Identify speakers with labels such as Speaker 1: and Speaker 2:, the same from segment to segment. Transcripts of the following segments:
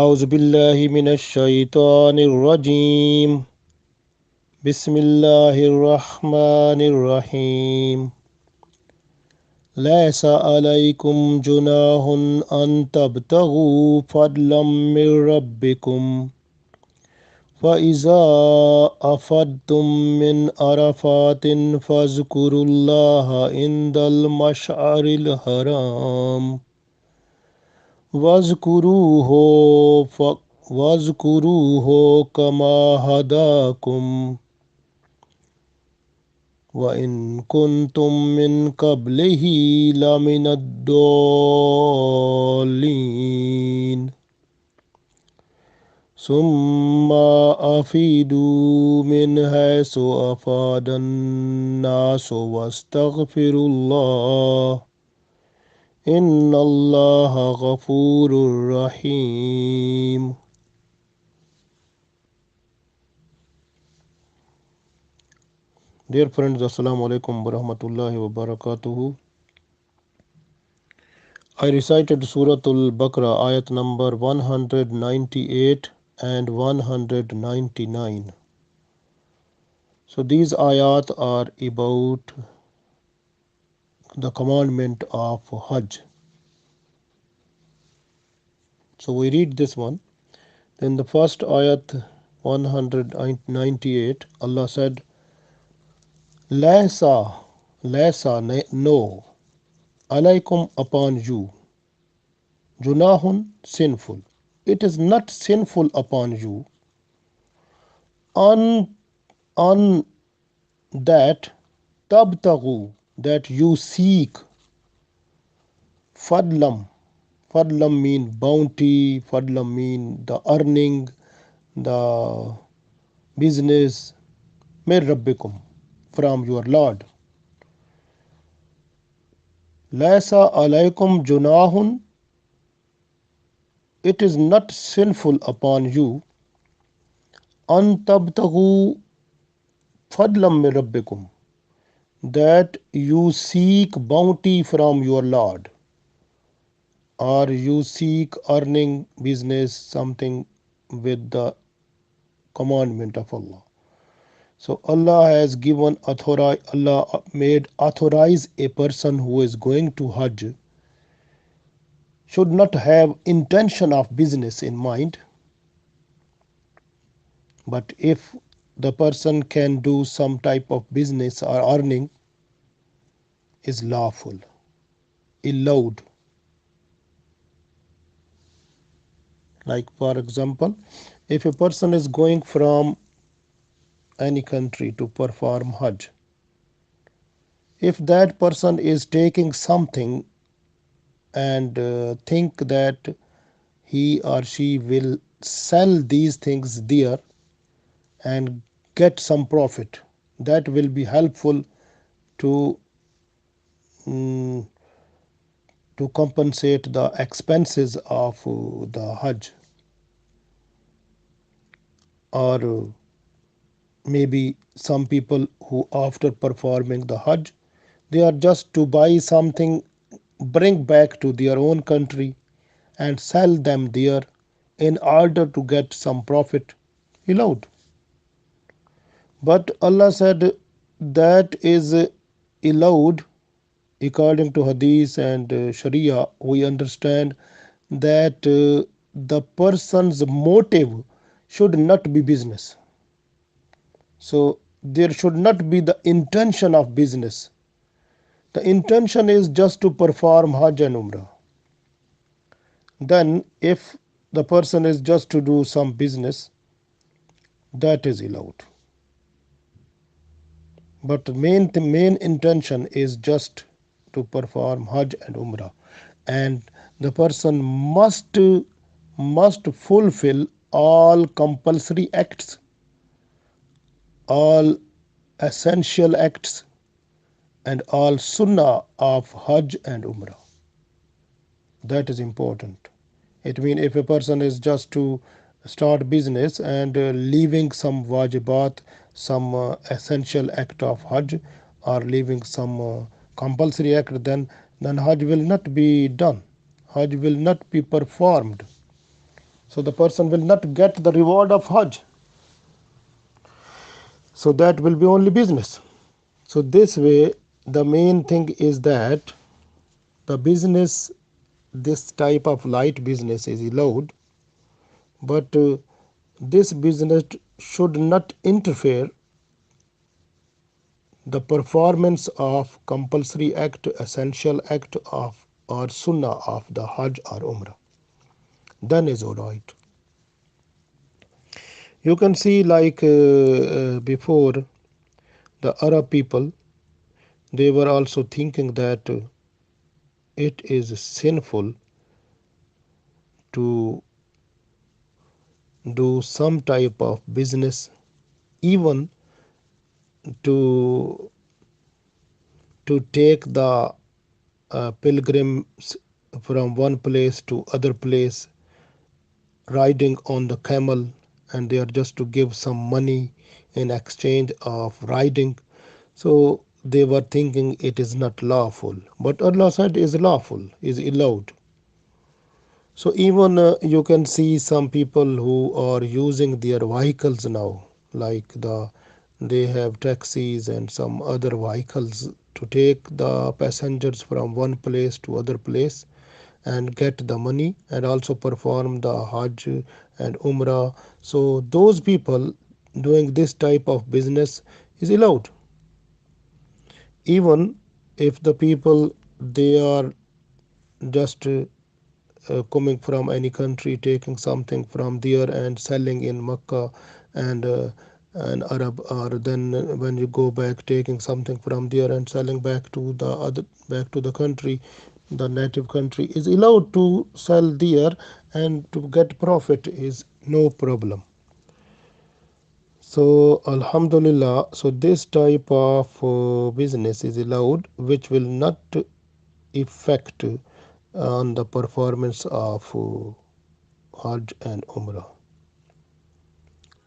Speaker 1: أعوذ بالله من الشيطان الرجيم. بسم الله الرحمن الرحيم. ليس عليكم جناح أن تبتغوا فضلا من ربكم فإذا أفضتم من عرفات فاذكروا الله عند المشعر الحرام واذكروه كما هداكم وإن كنتم من قبله لمن الضالين ثم أفيدوا من حيث أفاد الناس واستغفروا الله إن الله غفور رحيم. Dear friends, Assalamu alaikum wa rahmatullahi wa barakatuhu. I recited Surah Baqarah Ayat number 198 and 199. So these ayat are about the commandment of Hajj. So we read this one. Then the first ayat 198, Allah said, Laysa, no, alaykum upon you, junahun sinful. It is not sinful upon you, on that tabtagu, that you seek fadlam. Fadlam mean bounty, fadlam mean the earning, the business, min rabbikum, from your Lord. Laysa alaykum junahun, it is not sinful upon you, an tabtagu fadlam min rabbikum, that you seek bounty from your Lord, or you seek earning business something with the commandment of Allah. So Allah has given authority, Allah made authorize a person who is going to Hajj should not have intention of business in mind, but if the person can do some type of business or earning is lawful, allowed. Like for example, if a person is going from any country to perform Hajj, if that person is taking something and think that he or she will sell these things there and get some profit, that will be helpful to mm, to compensate the expenses of the Hajj, or maybe some people who after performing the Hajj they are just to buy something, bring back to their own country and sell them there in order to get some profit, allowed. But Allah said that is allowed according to Hadith and Sharia. We understand that the person's motive should not be business. So there should not be the intention of business. The intention is just to perform Hajj and Umrah. Then if the person is just to do some business, that is allowed. But the main intention is just to perform Hajj and Umrah, and the person must fulfill all compulsory acts, all essential acts, and all sunnah of Hajj and Umrah. That is important. It means if a person is just to start business and leaving some wajibat, some essential act of Hajj, or leaving some compulsory act, then Hajj will not be done. Hajj will not be performed. So the person will not get the reward of Hajj. So that will be only business. So this way, the main thing is that the business, this type of light business is allowed, but this business should not interfere the performance of compulsory act, essential act of or sunnah of the Hajj or Umrah. Then is all right. You can see like before the Arab people, they were also thinking that it is sinful to do some type of business, even to take the pilgrims from one place to other place riding on the camel, and they are just to give some money in exchange of riding. So they were thinking it is not lawful, but Allah said is lawful, is allowed. So even you can see some people who are using their vehicles now, like they have taxis and some other vehicles to take the passengers from one place to other place and get the money and also perform the Hajj and Umrah. So those people doing this type of business is allowed. Even if the people they are just coming from any country, taking something from there and selling in Mecca and Arab, or then when you go back, taking something from there and selling back to the country, the native country is allowed to sell there and to get profit is no problem. So Alhamdulillah, so this type of business is allowed, which will not affect on the performance of Hajj and Umrah.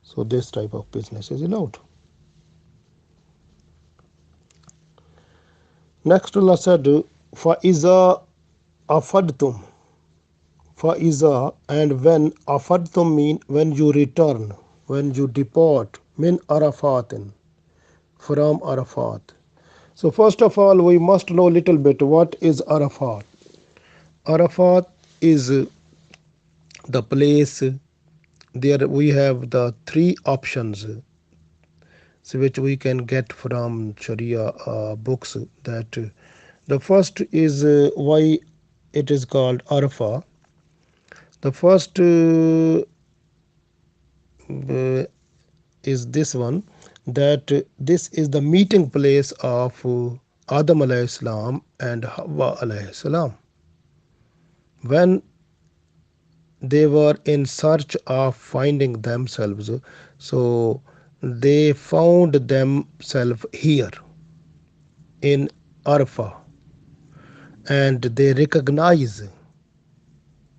Speaker 1: So this type of business is allowed. Next Allah said, فَإِذَا أَفَدْتُمْ فَإِذَا, and when أَفَدْتُمْ mean when you return, when you depart, min Arafatin, from Arafat. So first of all, we must know a little bit what is Arafat. Arafat is the place. There we have the three options, so which we can get from Sharia books. That the first is why it is called Arafah. The first is this one, that this is the meeting place of Adam alayhi salam and Hawa alayhi salam when they were in search of finding themselves. So they found themselves here in Arafah, and they recognize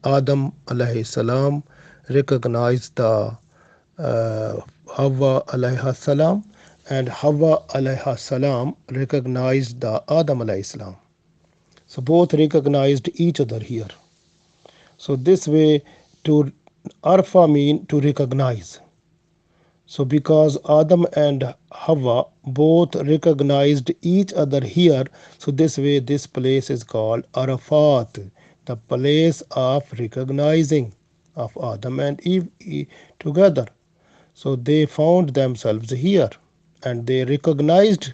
Speaker 1: Adam alayhi salam, recognize the Hawa alayhi salam, and Hawa alayhi salam recognized the Adam alayhi salam. So both recognized each other here. So this way, to Arfa mean to recognize. So because Adam and Hawa both recognized each other here, so this way this place is called Arafat, the place of recognizing of Adam and Eve together. So they found themselves here and they recognized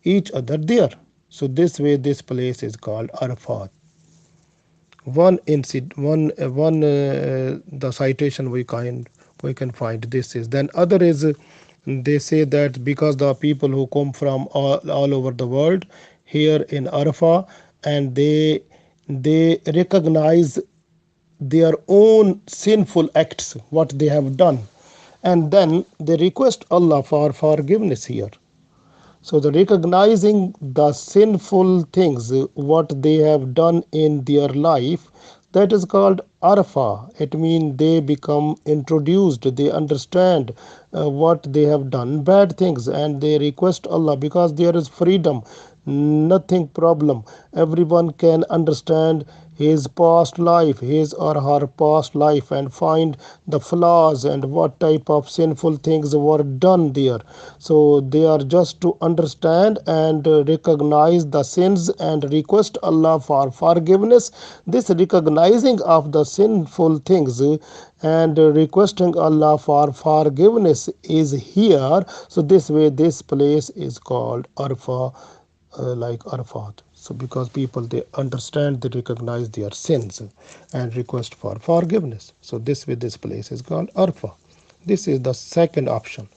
Speaker 1: each other there. So this way this place is called Arafat. One incident, the citation we can find this is. Then other is they say that because the people who come from all over the world here in Arafah, and they recognize their own sinful acts, what they have done, and then they request Allah for forgiveness here. So the recognizing the sinful things what they have done in their life, that is called arfa. It means they become introduced, they understand what they have done bad things, and they request Allah because there is freedom, nothing problem. Everyone can understand his past life, his or her past life, and find the flaws and what type of sinful things were done there. So they are just to understand and recognize the sins and request Allah for forgiveness. This recognizing of the sinful things and requesting Allah for forgiveness is here. So this way, this place is called Arfa, like Arafat. So because people, they understand, they recognize their sins and request for forgiveness. So this way, this place is called Arfa. This is the second option.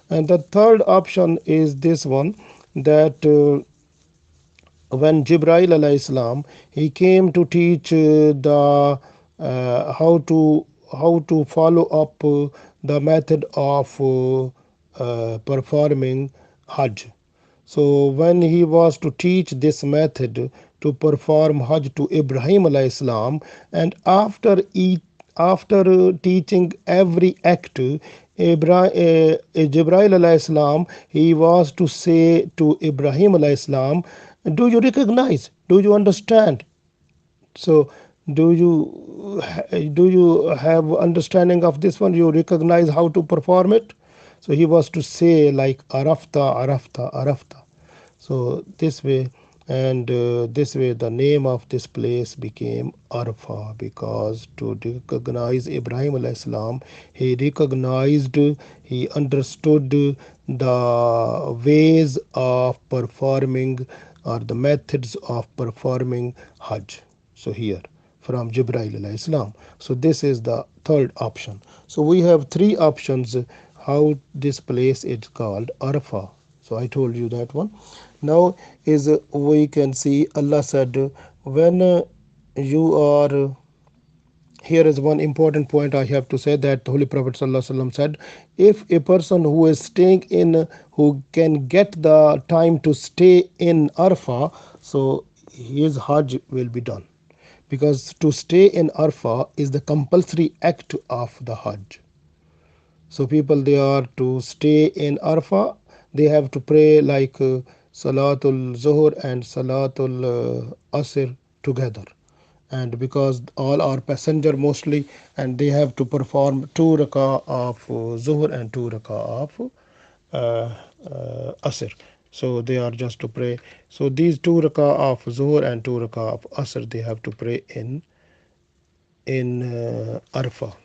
Speaker 1: And the third option is this one, that when Jibril alayhi salam, he came to teach the how to follow up the method of performing Hajj. So when he was to teach this method to perform Hajj to Ibrahim alayhi salam, and after teaching every act, Jibril alayhi salam, he was to say to Ibrahim alayhi salam, do you recognize? Do you understand? So do you have understanding of this one? You recognize how to perform it? So he was to say like Arafta, Arafta, Arafta. So this way, and this way the name of this place became Arfa, because to recognize Ibrahim alayhi salam, he recognized, he understood the ways of performing or the methods of performing Hajj. So here from Jibril alayhi salam. So this is the third option. So we have three options how this place is called Arfa. So I told you that one. Now is we can see Allah said when you are here is one important point I have to say, that the Holy Prophet ﷺ said, if a person who is staying in, who can get the time to stay in Arfa, so his Hajj will be done. Because to stay in Arfa is the compulsory act of the Hajj. So people, they are to stay in Arfa, they have to pray like Salatul Zuhr and Salatul Asr together. And because all are passenger mostly, and they have to perform 2 rakah of Zuhr and 2 rakah of Asr. So they are just to pray. So these 2 rakah of Zuhr and 2 rakah of Asr, they have to pray in Arfa.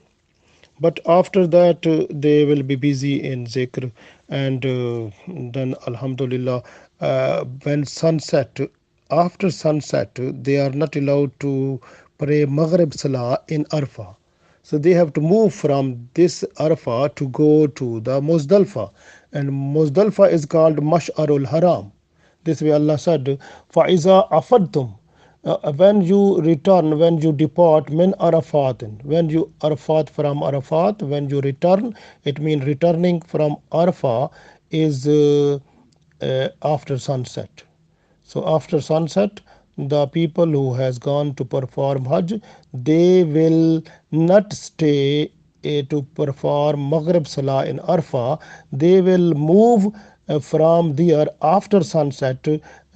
Speaker 1: But after that, they will be busy in zikr, and then Alhamdulillah, when sunset, after sunset, they are not allowed to pray Maghrib Salah in Arfa. So they have to move from this Arfa to go to the Muzdalfa, and Muzdalfa is called Mash'arul Haram. This way Allah said, فَإِذَا أَفَدْتُمْ, when you return, when you depart, min Arafatin, when you Arafat, from Arafat, when you return, it means returning from Arafah is after sunset. So after sunset, the people who has gone to perform Hajj, they will not stay to perform Maghrib Salah in Arfa. They will move from there after sunset,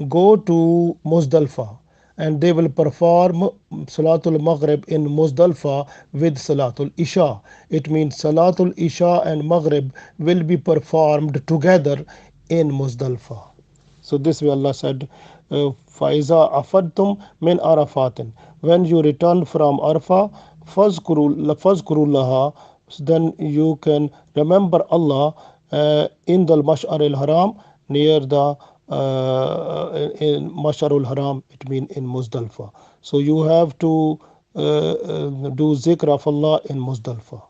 Speaker 1: go to Muzdalfa, and they will perform Salatul Maghrib in Muzdalfa with Salatul Isha. It means Salatul Isha and Maghrib will be performed together in Muzdalfa. So this way Allah said, Faiza afadtum min arafatin. When you return from Arfa, fazkurullaha, then you can remember Allah in the Mash'ar al-Haram, near the in Mash'ar al-Haram, it means in Muzdalfa. So you have to do zikr of Allah in Muzdalfa.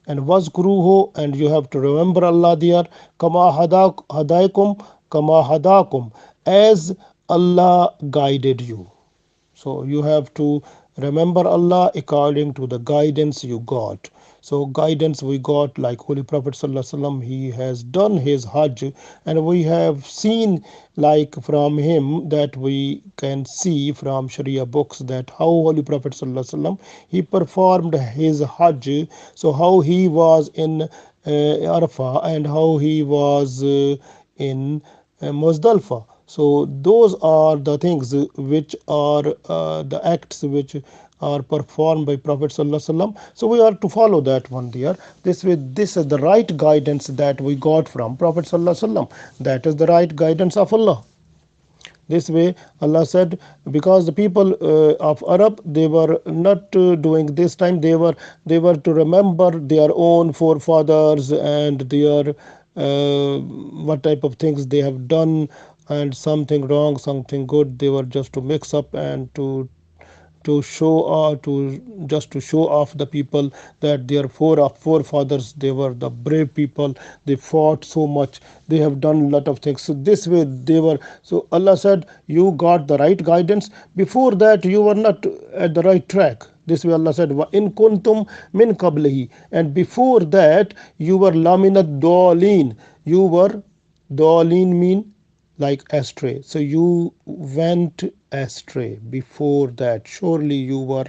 Speaker 1: And wazkuruhu, and you have to remember Allah there, kama hadaikum, kama hadakum, as Allah guided you. So you have to remember Allah according to the guidance you got. So guidance we got, like Holy Prophet ﷺ, he has done his Hajj, and we have seen like from him, that we can see from Sharia books, that how Holy Prophet ﷺ, he performed his Hajj. So how he was in Arafah, and how he was in Muzdalfa. So those are the things which are the acts which are performed by Prophet Sallallahu Alaihi Wasallam. So we are to follow that one there. This way, this is the right guidance that we got from Prophet Sallallahu Alaihi Wasallam. That is the right guidance of Allah. This way, Allah said, because the people of Arab, they were not doing this time. They were to remember their own forefathers and their what type of things they have done, and something wrong, something good. They were just to mix up and to show to just to show off the people that their forefathers, they were the brave people, they fought so much, they have done a lot of things. So this way they were. So Allah said, you got the right guidance. Before that you were not at the right track. This way Allah said, wa in kuntum min qablihi, and before that you were laminat dolin, you were, dolin mean like astray. So you went astray before that. Surely you were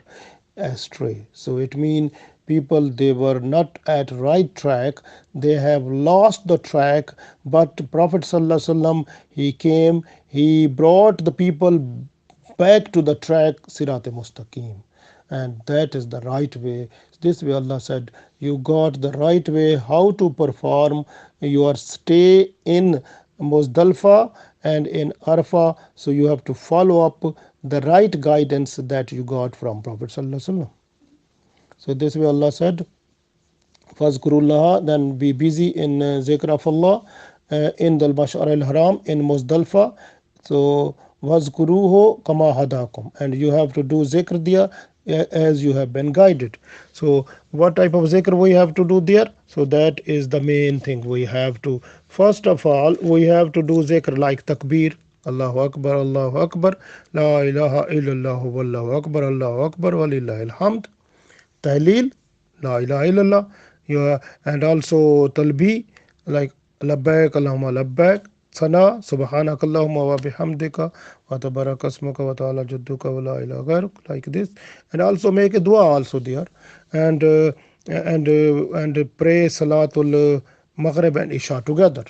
Speaker 1: astray. So it means people, they were not at right track. They have lost the track. But Prophet Sallallahu Alaihi Wasallam, he came, he brought the people back to the track, Sirat Mustaqim, and that is the right way. This way Allah said, you got the right way how to perform your stay in Muzdalfa and in Arfa. So you have to follow up the right guidance that you got from Prophet Sallallahu Alaihi Wasallam. So this way Allah said, Fazkurullah, then be busy in zikr of Allah in the Mash'ar al Haram in Muzdalfa. So Wazkuruhu kama hadakum, and you have to do zikr there as you have been guided. So what type of zikr we have to do there? So that is the main thing we have to. First of all, we have to do zikr like takbir, Allahu Akbar, La ilaha illallah, Wallahu Akbar, Allahu Akbar, Walillahi alhamd. Tahleel, La ilaha illallah. Yeah, and also talbi, like labbaik Allahumma labbaik. Sana, subhanak Allahumma wa bihamdika wa tabaraka asmuka wa ta'ala jadduka wa la ilaha ghayruk, like this. And also make a dua also there. And pray Salatul Maghrib and Isha together.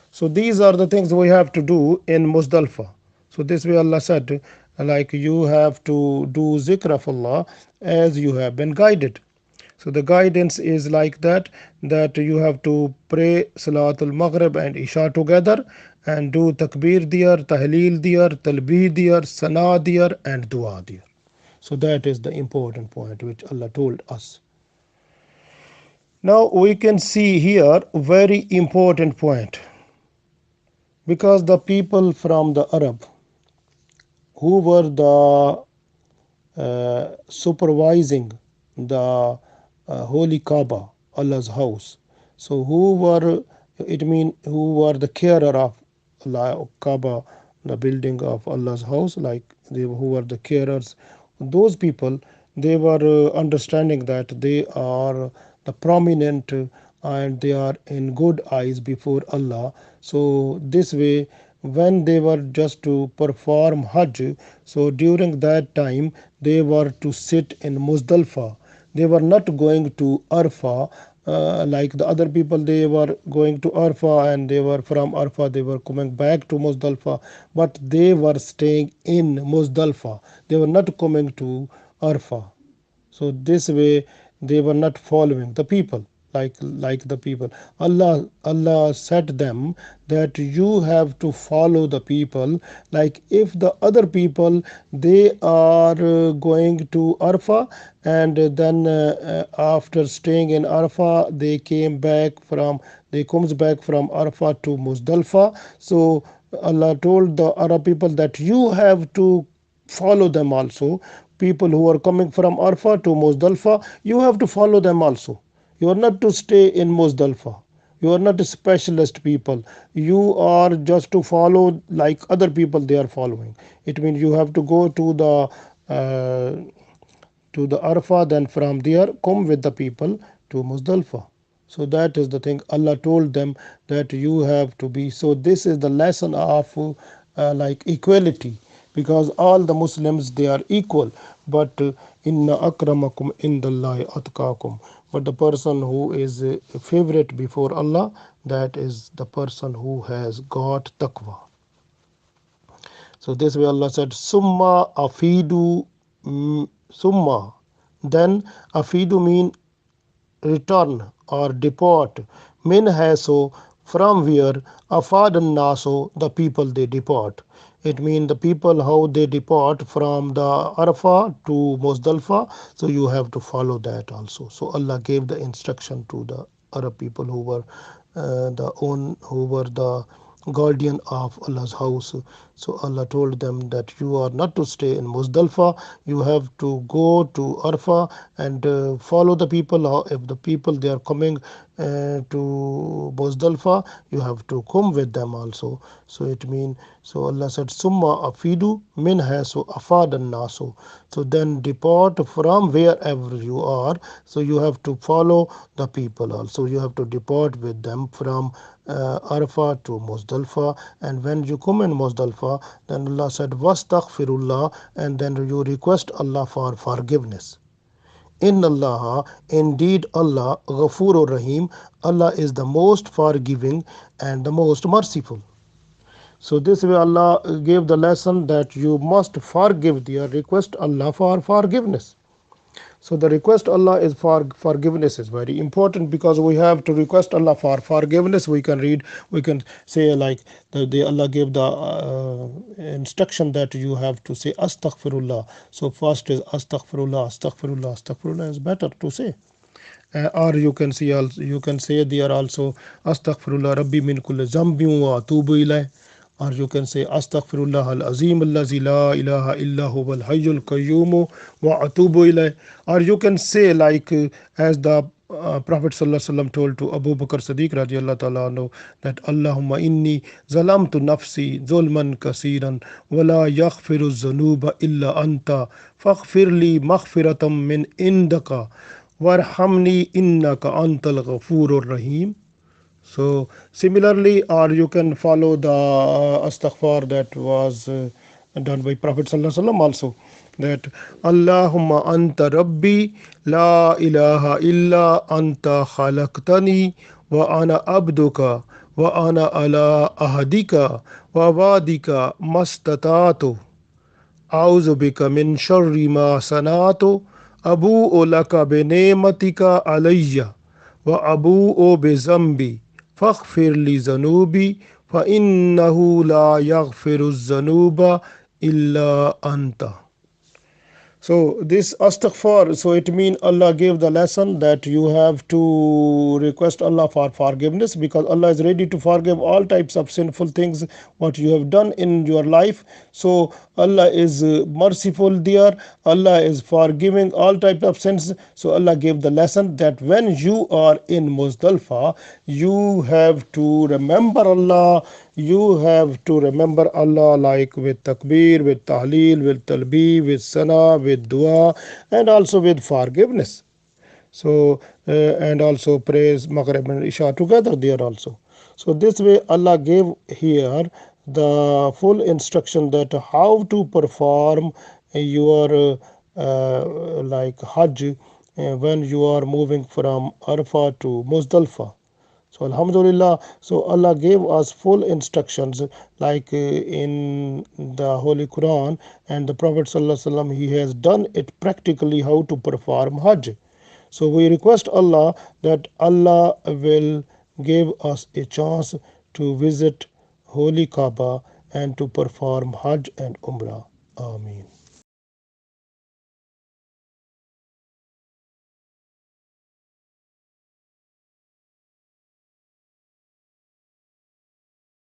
Speaker 1: So these are the things we have to do in Muzdalfa. So this way Allah said, like you have to do zikr of Allah as you have been guided. So the guidance is like that, that you have to pray Salatul Maghrib and Isha together and do takbir there, tahleel there, talbih there, sana there, and dua there. So that is the important point which Allah told us. Now we can see here very important point, because the people from the Arab who were the supervising the holy Kaaba, Allah's house. So who were, it mean who were the carer of Kaaba, the building of Allah's house, like they who were the carers. Those people, they were understanding that they are the prominent and they are in good eyes before Allah. So this way, when they were just to perform Hajj, so during that time they were to sit in Muzdalfa. They were not going to Arfa like the other people. They were going to Arfa and they were from Arfa, they were coming back to Muzdalfa, but they were staying in Muzdalfa. They were not coming to Arfa. So this way they were not following the people, like the people. Allah said them that you have to follow the people. Like if the other people, they are going to Arfa, and then after staying in Arfa, they comes back from Arfa to Muzdalfa. So Allah told the Arab people that you have to follow them also. People who are coming from Arfa to Muzdalfa, you have to follow them also. You are not to stay in Muzdalfa. You are not a specialist people. You are just to follow like other people they are following. It means you have to go to the Arfa, then from there come with the people to Muzdalfa. So that is the thing Allah told them that you have to be. So this is the lesson of like equality, because all the Muslims they are equal. But inna akramakum indallahi atqakum. But the person who is a favorite before Allah, that is the person who has got taqwa. So this way Allah said, Summa afidu, Summa. Then afidu mean return or depart. Min haso, from where, afadan naso, the people they depart. It means the people how they depart from the Arafah to Muzdalfa. So you have to follow that also. So Allah gave the instruction to the Arab people who were the guardian of Allah's house. So Allah told them that you are not to stay in Muzdalfa, you have to go to Arfa and follow the people. If the people they are coming to Muzdalfa, you have to come with them also. So it means, so Allah said, Summa afidu min hasu afadan nasu. So then depart from wherever you are. So you have to follow the people also. You have to depart with them from Arafah to Muzdalfa. And when you come in Muzdalfa, then Allah said, Wastaghfirullah, and then you request Allah for forgiveness. In Allah, indeed Allah, Ghafurur Rahim, Allah is the most forgiving and the most merciful. So this way Allah gave the lesson that you must forgive their request Allah for forgiveness. So the request Allah is for forgiveness is very important, because we have to request Allah for forgiveness. We can read, we can say like the Allah gave the instruction that you have to say astaghfirullah. So first is astaghfirullah, astaghfirullah, astaghfirullah is better to say. Or you can see also, you can say there also astaghfirullah rabbi min kulli zambin wa atubu ilayh. Or you can say astaghfirullah al azim allazi la ilaha illa huwa al hayyul qayyum wa atubu ilayh. Or you can say like as the Prophet ﷺ told to Abu Bakr Siddiq radiallahu ta'ala anhu, that Allahumma inni zalamtu nafsi zulman kasiran wa la yaghfiru zanuba illa anta faghfirli maghfiratam min indaka warhamni innaka antal ghafurur rahim. So similarly, or you can follow the astaghfar that was done by Prophet Sallallahu Alaihi Wasallam also, that Allahumma anta rabbi la ilaha illa anta khalaqtani wa ana abduka wa ana ala ahadika wa wadika mastatatu أعوذ بك من شر ما صنعت أبوء لك بنعمتك علي وأبوء بذنبي فاغفر لي ذنوبي فإنه لا يغفر الذنوب إلا أنت. So this astaghfar, so it means Allah gave the lesson that you have to request Allah for forgiveness, because Allah is ready to forgive all types of sinful things what you have done in your life. So Allah is merciful there. Allah is forgiving all types of sins. So Allah gave the lesson that when you are in Muzdalfa, you have to remember Allah. You have to remember Allah like with takbir, with tahleel, with talbih, with sana, with dua, and also with forgiveness. So and also praise Maghrib and Isha together there also. So this way Allah gave here the full instruction that how to perform your like Hajj when you are moving from Arafah to Muzdalfa. So Alhamdulillah, so Allah gave us full instructions like in the Holy Quran, and the Prophet ﷺ, he has done it practically how to perform Hajj. So we request Allah that Allah will give us a chance to visit Holy Kaaba and to perform Hajj and Umrah. Ameen.